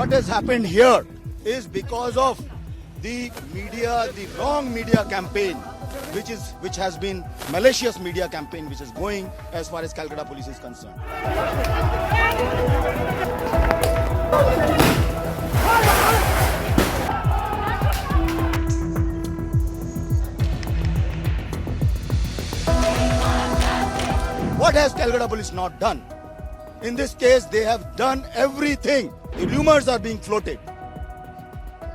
What has happened here is because of the media, the wrong media campaign, which has been malicious media campaign, which is going as far as Calcutta Police is concerned. What has Calcutta Police not done? In this case, they have done everything. The rumors are being floated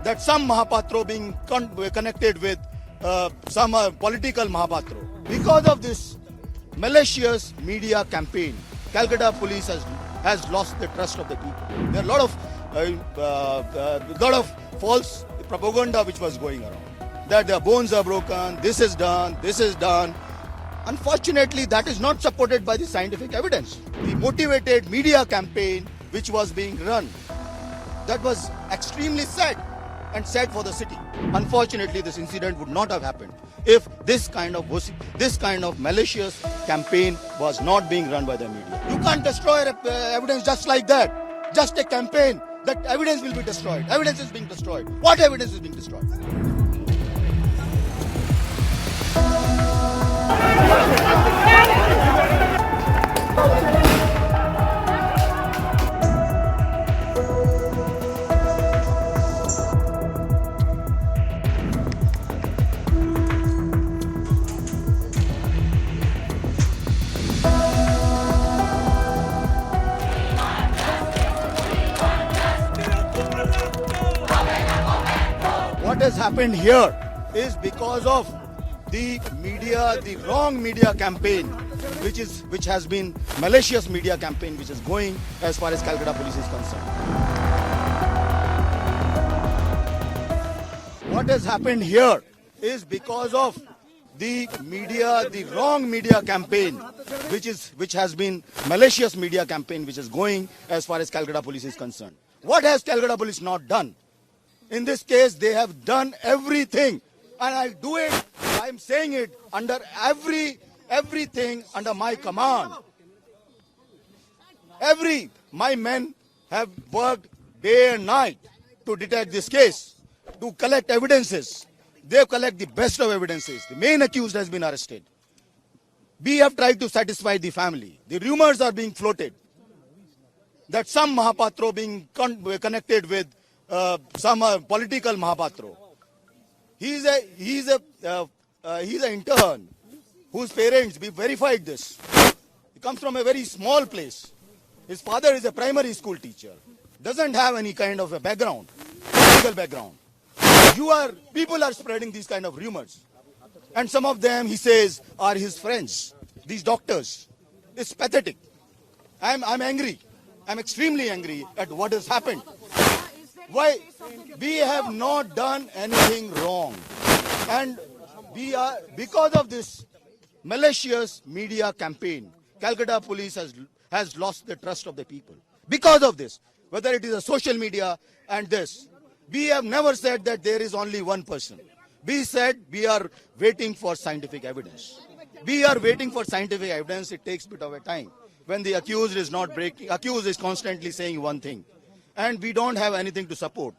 that some Mahapatro being connected with some political Mahapatro. Because of this malicious media campaign, Calcutta Police has lost the trust of the people. There are a lot of false propaganda which was going around. That their bones are broken, this is done, this is done. Unfortunately, that is not supported by the scientific evidence. The motivated media campaign which was being run, that was extremely sad and sad for the city. Unfortunately, this incident would not have happened if this kind of malicious campaign was not being run by the media. You can't destroy evidence just like that. Just a campaign, that evidence will be destroyed. Evidence is being destroyed. What evidence is being destroyed? What has happened here is because of the media, the wrong media campaign, which has been malicious media campaign, which is going as far as Calcutta Police is concerned. What has happened here is because of the media, the wrong media campaign, which has been malicious media campaign, which is going as far as Calcutta Police is concerned. What has Calcutta Police not done? In this case, they have done everything, and I'll do it. I'm saying it under everything under my command. My men have worked day and night to detect this case, to collect evidences. They collect the best of evidences. The main accused has been arrested. We have tried to satisfy the family. The rumors are being floated that some Mahapatro being connected with some political Mahapatro. He's an intern whose parents, we verified this. He comes from a very small place. His father is a primary school teacher. Doesn't have any kind of a background, political background. People are spreading these kind of rumors. And some of them, he says, are his friends, these doctors. It's pathetic. I'm angry. I'm extremely angry at what has happened. Why? We have not done anything wrong. And because of this malicious media campaign, Calcutta Police has lost the trust of the people. Because of this, whether it is a social media and this, we have never said that there is only one person. We said we are waiting for scientific evidence. We are waiting for scientific evidence. It takes a bit of a time. When the accused is not breaking, accused is constantly saying one thing. And we don't have anything to support.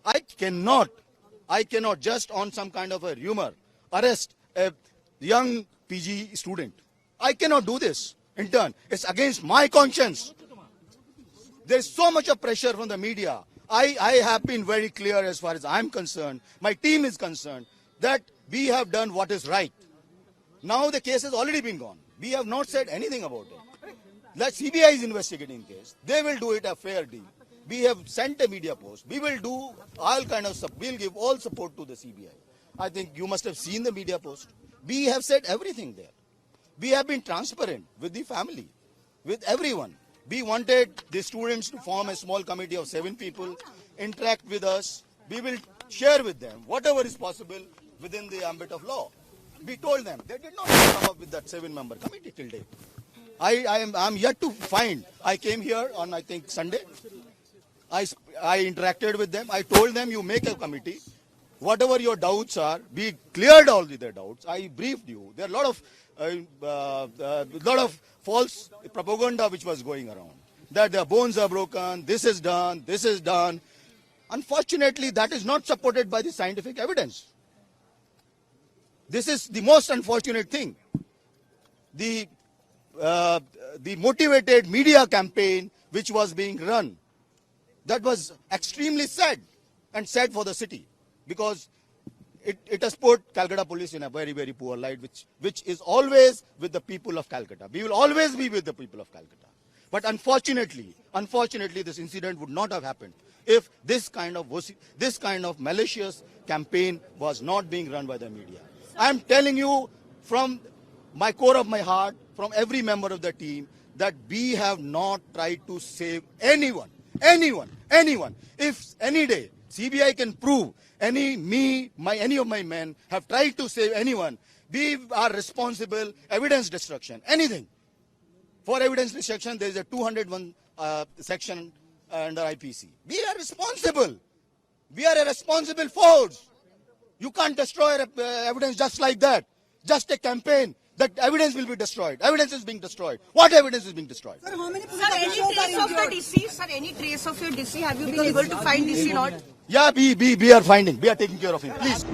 I cannot just on some kind of a rumor arrest a young PG student. I cannot do this, intern. It's against my conscience. There's so much of pressure from the media. I have been very clear as far as I'm concerned, my team is concerned, that we have done what is right. Now the case has already been gone. We have not said anything about it. The CBI is investigating the case. They will do it a fair deal. We have sent a media post. We will do all kind of stuff. We'll give all support to the CBI. I think you must have seen the media post. We have said everything there. We have been transparent with the family, with everyone. We wanted the students to form a small committee of 7 people, interact with us. We will share with them whatever is possible within the ambit of law. We told them. They did not come up with that 7-member committee till date. I'm yet to find. I came here on, I think, Sunday. I interacted with them. I told them, you make a committee. Whatever your doubts are, we cleared all their doubts. I briefed you. There are a lot of false propaganda which was going around. that their bones are broken, this is done, this is done. Unfortunately, that is not supported by the scientific evidence. This is the most unfortunate thing. The motivated media campaign which was being run, that was extremely sad and sad for the city, because it has put Calcutta police in a very, very poor light, which is always with the people of Calcutta. We will always be with the people of Calcutta. But unfortunately, this incident would not have happened if this kind of malicious campaign was not being run by the media. I am telling you from my core of my heart, from every member of the team, that we have not tried to save anyone. If any day CBI can prove any of my men have tried to save anyone, we are responsible. Evidence destruction, anything. For evidence destruction, there is a 201 section under IPC. We are responsible. We are a responsible force. You can't destroy evidence just like that. Just a campaign. That evidence will be destroyed. Evidence is being destroyed. What evidence is being destroyed? Sir, how many any trace of the deceased? Sir, any trace of your deceased? Have you been able to find deceased or not? Yeah, we are finding. We are taking care of him. Please.